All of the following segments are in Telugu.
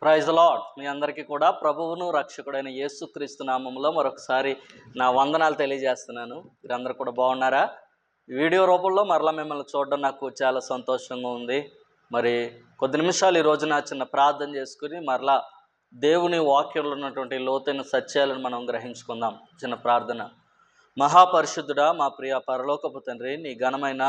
Praise the lord. మీ అందరికీ కూడా ప్రభువును రక్షకుడైన యేసుక్రీస్తు నామములో మరొకసారి నా వందనాలు తెలియజేస్తున్నాను. మీరందరూ కూడా బాగున్నారా? వీడియో రూపంలో మరలా మిమ్మల్ని చూడడం నాకు చాలా సంతోషంగా ఉంది. మరి కొద్ది నిమిషాలు ఈ రోజున చిన్న ప్రార్థన చేసుకుని మరలా దేవుని వాక్యంలో ఉన్నటువంటి లోతైన సత్యాలను మనం గ్రహించుకుందాం. చిన్న ప్రార్థన. మహాపరిశుద్ధుడా, మా ప్రియ పరలోకపు తండ్రి, నీ ఘనమైన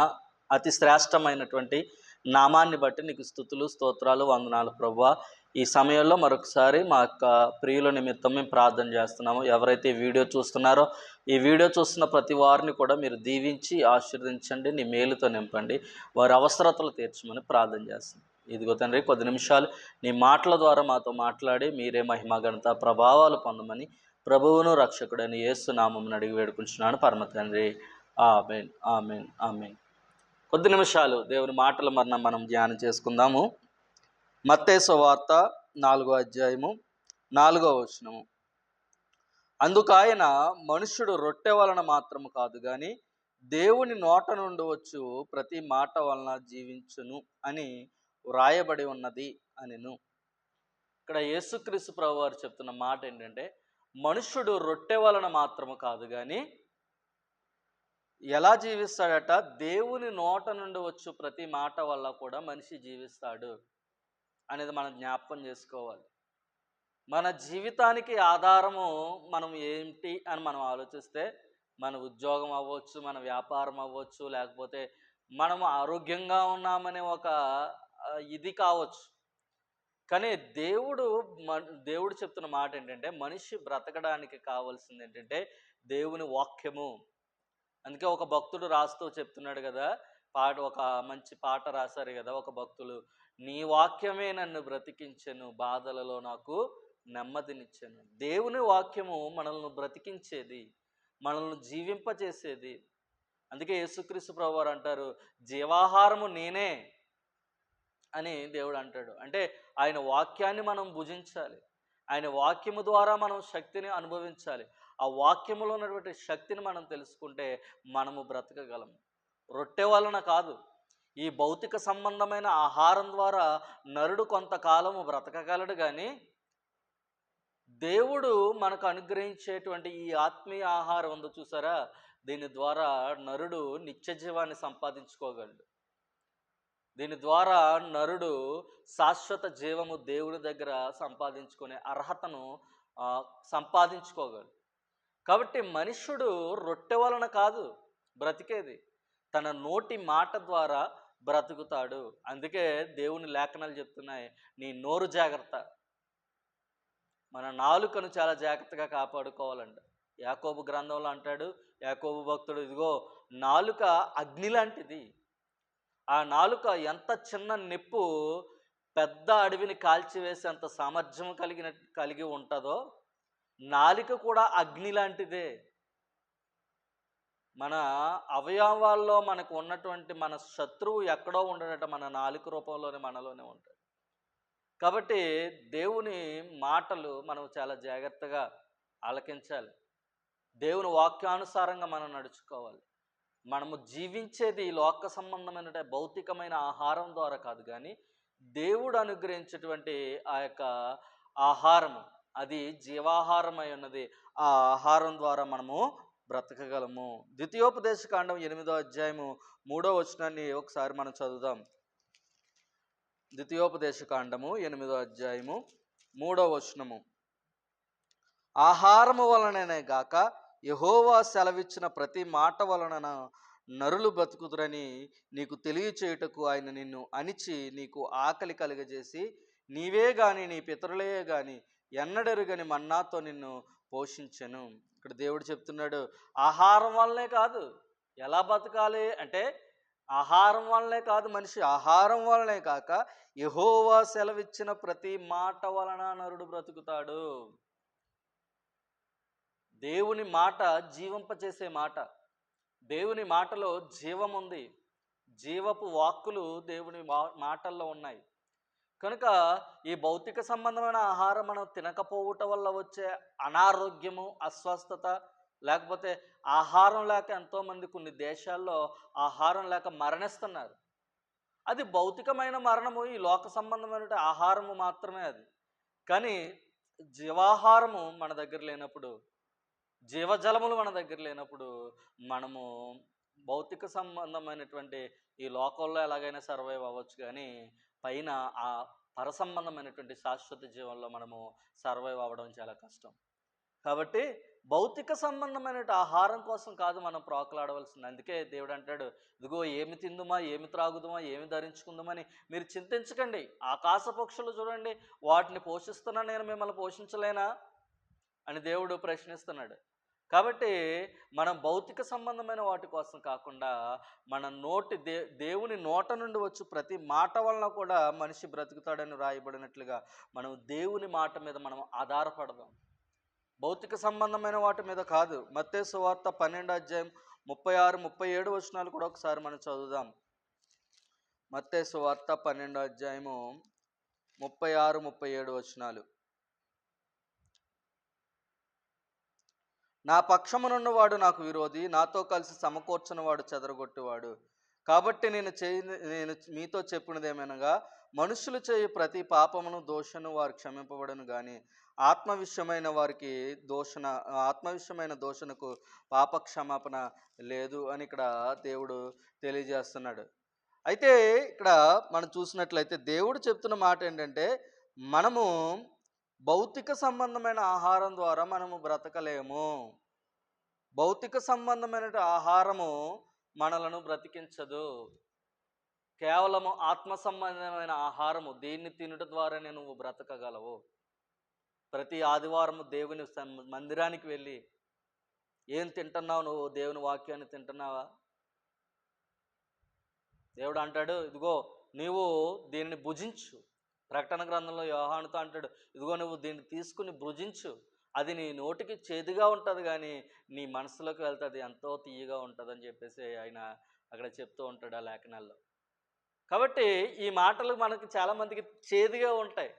అతి శ్రేష్టమైనటువంటి నామాన్ని బట్టి నీకు స్తుతులు, స్తోత్రాలు, వందనాలు ప్రభువా. ఈ సమయంలో మరొకసారి మా యొక్క ప్రియుల నిమిత్తం మేము ప్రార్థన చేస్తున్నాము. ఎవరైతే ఈ వీడియో చూస్తున్నారో ఈ వీడియో చూస్తున్న ప్రతి వారిని కూడా మీరు దీవించి ఆశీర్వదించండి, నీ మేలుతో నింపండి, వారి అవసరతలు తీర్చమని ప్రార్థన చేస్తున్నాం. ఇదిగో తండ్రి, కొద్ది నిమిషాలు నీ మాటల ద్వారా మాతో మాట్లాడి మీరే మహిమ ఘనత ప్రభావాలు పొందమని ప్రభువును రక్షకుడైన యేసు నామమున అడిగి వేడుకుంటున్నాను పరమ తండ్రి. ఆమేన్, ఆమేన్, ఆమేన్. కొద్ది నిమిషాలు దేవుని మాటలు మనం ధ్యానం చేసుకుందాము. మత్తయి సువార్త 4వ అధ్యాయము 4వ వచనము. అందుకాయన మనుష్యుడు రొట్టె వలన మాత్రము కాదు గాని దేవుని నోట నుండి వచ్చు ప్రతి మాట వలన జీవించును అని వ్రాయబడి ఉన్నది అనెను. ఇక్కడ యేసుక్రీస్తు ప్రభువారు చెప్తున్న మాట ఏంటంటే, మనుష్యుడు రొట్టె వలన మాత్రము కాదు కానీ ఎలా జీవిస్తాడట? దేవుని నోట నుండి వచ్చు ప్రతి మాట వల్ల కూడా మనిషి జీవిస్తాడు అనేది మనం జ్ఞాపకం చేసుకోవాలి. మన జీవితానికి ఆధారము మనం ఏంటి అని మనం ఆలోచిస్తే, మన ఉద్యోగం అవ్వచ్చు, మన వ్యాపారం అవ్వచ్చు, లేకపోతే మనము ఆరోగ్యంగా ఉన్నామనే ఒక ఇది కావచ్చు. కానీ దేవుడు చెప్తున్న మాట ఏంటంటే, మనిషి బ్రతకడానికి కావాల్సింది ఏంటంటే దేవుని వాక్యము. అందుకే ఒక భక్తుడు రాస్తూ చెప్తున్నాడు కదా, ఒక మంచి పాట రాశారు కదా ఒక భక్తులు, నీ వాక్యమే నన్ను బ్రతికించెను, బాధలలో నాకు నెమ్మదినిచ్చెను. దేవుని వాక్యము మనల్ని బ్రతికించేది, మనల్ని జీవింపచేసేది. అందుకే యేసుక్రీస్తు ప్రభువారు అంటారు, జీవాహారము నేనే అని దేవుడు అంటాడు. అంటే ఆయన వాక్యాన్ని మనం భుజించాలి, ఆయన వాక్యము ద్వారా మనం శక్తిని అనుభవించాలి. ఆ వాక్యములో ఉన్నటువంటి శక్తిని మనం తెలుసుకుంటే మనము బ్రతకగలము. రొట్టె వలన కాదు, ఈ భౌతిక సంబంధమైన ఆహారం ద్వారా నరుడు కొంతకాలము బ్రతకగలడు, కానీ దేవుడు మనకు అనుగ్రహించేటువంటి ఈ ఆత్మీయ ఆహారం ఉందో చూసారా, దీని ద్వారా నరుడు నిత్య జీవాన్ని సంపాదించుకోగలడు. దీని ద్వారా నరుడు శాశ్వత జీవము దేవుని దగ్గర సంపాదించుకునే అర్హతను సంపాదించుకోగలడు. కాబట్టి మనుష్యుడు రొట్టె వలన కాదు బ్రతికేది, తన నోటి మాట ద్వారా బ్రతుకుతాడు. అందుకే దేవుని లేఖనాలు చెప్తున్నాయి, నీ నోరు జాగ్రత్త. మన నాలుకను చాలా జాగ్రత్తగా కాపాడుకోవాలంట. యాకోబు గ్రంథంలో అంటాడు, యాకోబు భక్తుడు, ఇదిగో నాలుక అగ్ని లాంటిది. ఆ నాలుక ఎంత చిన్న నిప్పు పెద్ద అడవిని కాల్చివేసేంత సామర్థ్యం కలిగి ఉంటుందో, నాలుక కూడా అగ్ని లాంటిదే. మన అవయవాల్లో మనకు ఉన్నటువంటి మన శత్రువు ఎక్కడో ఉండడట, మన నాలుక రూపంలోనే మనలోనే ఉంటాడు. కాబట్టి దేవుని మాటలు మనం చాలా జాగ్రత్తగా ఆలకించాలి, దేవుని వాక్యానుసారంగా మనం నడుచుకోవాలి. మనము జీవించేది ఈ లోక సంబంధమైన భౌతికమైన ఆహారం ద్వారా కాదు, కానీ దేవుడు అనుగ్రహించేటువంటి ఆ యొక్క ఆహారము, అది జీవాహారమై ఉన్నది. ఆ ఆహారం ద్వారా మనము బ్రతకగలము. ద్వితీయోపదేశకాండం 8వ అధ్యాయము 3వ వచనాన్ని ఒకసారి మనం చదువుదాం. ద్వితీయోపదేశకాండము 8వ అధ్యాయము 3వ వచనము. ఆహారము వలననే గాక యెహోవా సెలవిచ్చిన ప్రతి మాట వలన నరులు బ్రతుకుదురని నీకు తెలియచేయుటకు ఆయన నిన్ను అణిచి నీకు ఆకలి కలుగజేసి, నీవే గాని నీ పితరులే గాని ఎన్నడెరుగని మన్నాతో నిన్ను పోషించెను. ఇక్కడ దేవుడు చెప్తున్నాడు, ఆహారం వల్లనే కాదు. ఎలా బతకాలి అంటే, ఆహారం వల్లనే కాదు, మనిషి ఆహారం వల్లనే కాక యెహోవా సెలవిచ్చిన ప్రతి మాట వలన నరుడు బ్రతుకుతాడు. దేవుని మాట జీవింపచేసే మాట. దేవుని మాటలో జీవం ఉంది, జీవపు వాక్కులు దేవుని మాటల్లో ఉన్నాయి. కనుక ఈ భౌతిక సంబంధమైన ఆహారం మనం తినకపోవటం వల్ల వచ్చే అనారోగ్యము, అస్వస్థత, లేకపోతే ఆహారం లేక ఎంతోమంది కొన్ని దేశాల్లో ఆహారం లేక మరణిస్తున్నారు. అది భౌతికమైన మరణము, ఈ లోక సంబంధమైన ఆహారము మాత్రమే అది. కానీ జీవాహారము మన దగ్గర లేనప్పుడు, జీవజలములు మన దగ్గర లేనప్పుడు మనము భౌతిక సంబంధమైనటువంటి ఈ లోకంలో ఎలాగైనా సర్వైవ్ అవ్వచ్చు కానీ పైన ఆ పరసంబంధమైనటువంటి శాశ్వత జీవంలో మనము సర్వైవ్ అవ్వడం చాలా కష్టం. కాబట్టి భౌతిక సంబంధమైన ఆహారం కోసం కాదు మనం ప్రోకలాడవలసింది. అందుకే దేవుడు అంటాడు, ఇదిగో ఏమి తిందుమా, ఏమి త్రాగుదుమా, ఏమి ధరించుకుందామని మీరు చింతించకండి. ఆకాశ పక్షులు చూడండి, వాటిని పోషిస్తున్నా నేను మిమ్మల్ని పోషించలేనా అని దేవుడు ప్రశ్నిస్తున్నాడు. కాబట్టి మనం భౌతిక సంబంధమైన వాటి కోసం కాకుండా మన నోటి దేవుని నోట నుండి వచ్చు ప్రతి మాట వలన కూడా మనిషి బ్రతుకుతాడని రాయబడినట్లుగా మనం దేవుని మాట మీద మనం ఆధారపడదాం, భౌతిక సంబంధమైన వాటి మీద కాదు. మత్తయి సువార్త 12 అధ్యాయం 36 37 వచనాలు కూడా ఒకసారి మనం చదువుదాం. మత్తయి సువార్త 12 అధ్యాయము 36 37 వచనాలు. నా పక్షమునున్నవాడు నాకు విరోధి, నాతో కలిసి సమకూర్చున్నవాడు చెదరగొట్టువాడు. కాబట్టి నేను మీతో చెప్పినదేమనగా, మనుషులు చేయు ప్రతి పాపమును దోషను వారు క్షమింపబడను కానీ ఆత్మ విషయమైన దోషణకు పాప క్షమాపణ లేదు అని ఇక్కడ దేవుడు తెలియజేస్తున్నాడు. అయితే ఇక్కడ మనం చూసినట్లయితే దేవుడు చెప్తున్న మాట ఏంటంటే, మనము భౌతిక సంబంధమైన ఆహారం ద్వారా మనము బ్రతకలేము. భౌతిక సంబంధమైన ఆహారము మనలను బ్రతికించదు. కేవలము ఆత్మ సంబంధమైన ఆహారము, దీన్ని తినుట ద్వారానే నువ్వు బ్రతకగలవు. ప్రతి ఆదివారము దేవుని మందిరానికి వెళ్ళి ఏం తింటున్నావు? నువ్వు దేవుని వాక్యాన్ని తింటున్నావా? దేవుడు అంటాడు, ఇదిగో నీవు దీనిని భుజించు. ప్రకటన గ్రంథంలో యోహానుతో అంటాడు, ఇదిగో నువ్వు దీన్ని తీసుకుని భుజించు, అది నీ నోటికి చేదుగా ఉంటుంది కానీ నీ మనసులోకి వెళ్తుంది, ఎంతో తీయగా ఉంటుంది అని చెప్పేసి ఆయన అక్కడ చెప్తూ ఉంటాడు ఆ లేఖనాల్లో. కాబట్టి ఈ మాటలు మనకి చాలామందికి చేదుగా ఉంటాయి.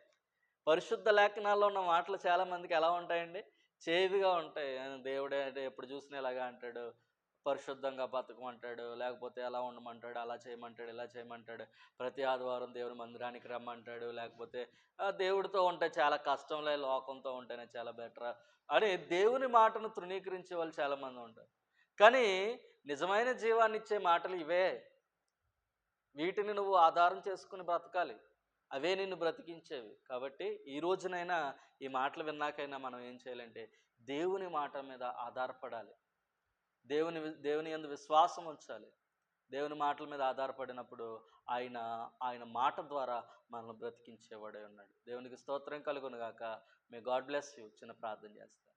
పరిశుద్ధ లేఖనాల్లో ఉన్న మాటలు చాలామందికి ఎలా ఉంటాయండి? చేదుగా ఉంటాయి. దేవుడే అంటే ఎప్పుడు చూసినా ఇలాగా అంటాడు, పరిశుద్ధంగా బతకమంటాడు, లేకపోతే ఎలా ఉండమంటాడు, అలా చేయమంటాడు, ఇలా చేయమంటాడు, ప్రతి ఆదివారం దేవుని మందిరానికి రమ్మంటాడు, లేకపోతే దేవుడితో ఉంటే చాలా కష్టంలే, లోకంతో ఉంటేనే చాలా బెటర్ అని దేవుని మాటను తృణీకరించే వాళ్ళు చాలామంది ఉంటారు. కానీ నిజమైన జీవాన్ని ఇచ్చే మాటలు ఇవే. వీటిని నువ్వు ఆధారం చేసుకుని బ్రతకాలి, అవే నిన్ను బ్రతికించేవి. కాబట్టి ఈ రోజునైనా ఈ మాటలు విన్నాకైనా మనం ఏం చేయాలంటే దేవుని మాట మీద ఆధారపడాలి, దేవుని యందు విశ్వాసం ఉంచాలి. దేవుని మాటల మీద ఆధారపడినప్పుడు ఆయన మాట ద్వారా మనల్ని బ్రతికించేవాడే ఉన్నాడు. దేవునికి స్తోత్రం కలుగును గాక. May God bless you. చిన్న ప్రార్థన చేస్తాను.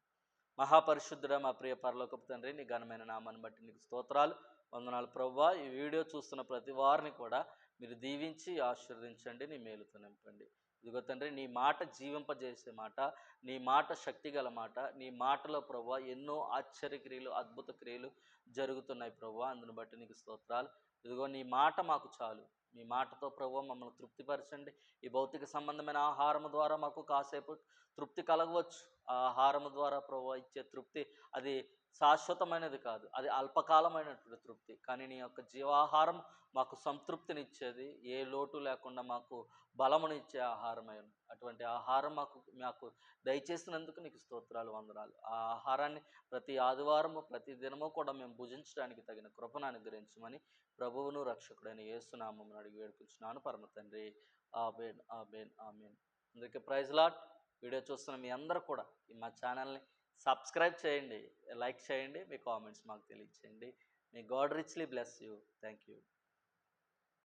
మహాపరిశుద్ధుడా, మా ప్రియ పరలోకపు తండ్రి, నీ ఘనమైన నామాన్ని బట్టి నీకు స్తోత్రాలు, వందనాలు ప్రభువా. ఈ వీడియో చూస్తున్న ప్రతి వారిని కూడా మీరు దీవించి ఆశీర్వదించండి, నీ మేలుతో నింపండి. ఇదిగో తండ్రి, నీ మాట జీవింపజేసే మాట, నీ మాట శక్తి గల మాట, నీ మాటలో ప్రభువా ఎన్నో ఆశ్చర్యక్రియలు, అద్భుత క్రియలు జరుగుతున్నాయి ప్రభువా. అందును బట్టి నీకు స్తోత్రాలు. ఇదిగో నీ మాట మాకు చాలు. మీ మాటతో ప్రభువా మమ్మల్ని తృప్తిపరచండి. ఈ భౌతిక సంబంధమైన ఆహారం ద్వారా మాకు కాసేపు తృప్తి కలగవచ్చు. ఆ ఆహారం ద్వారా ప్రభువా ఇచ్చే తృప్తి అది శాశ్వతమైనది కాదు, అది అల్పకాలమైనటువంటి తృప్తి. కానీ నీ యొక్క జీవాహారం మాకు సంతృప్తినిచ్చేది, ఏ లోటు లేకుండా మాకు బలమునిచ్చే ఆహారమైన అటువంటి ఆహారం మాకు దయచేసినందుకు నీకు స్తోత్రాలు, వందనాలు. ఆ ఆహారాన్ని ప్రతి ఆదివారము, ప్రతి దినము కూడా మేము భుజించడానికి తగిన కృపను అనుగ్రహించమని ప్రభువును రక్షకుడైన యేసునామమున అడిగి వేడుకుంటున్నాను పరమ తండ్రి. ఆమేన్, ఆమేన్, ఆమేన్. అందరికీ ప్రైజ్ లార్డ్. వీడియో చూస్తున్న మీ అందరూ కూడా మా ఛానల్ని సబ్స్క్రైబ్ చేయండి, లైక్ చేయండి, మీ కామెంట్స్ మాకు తెలియచేయండి. May God richly bless you. Thank you.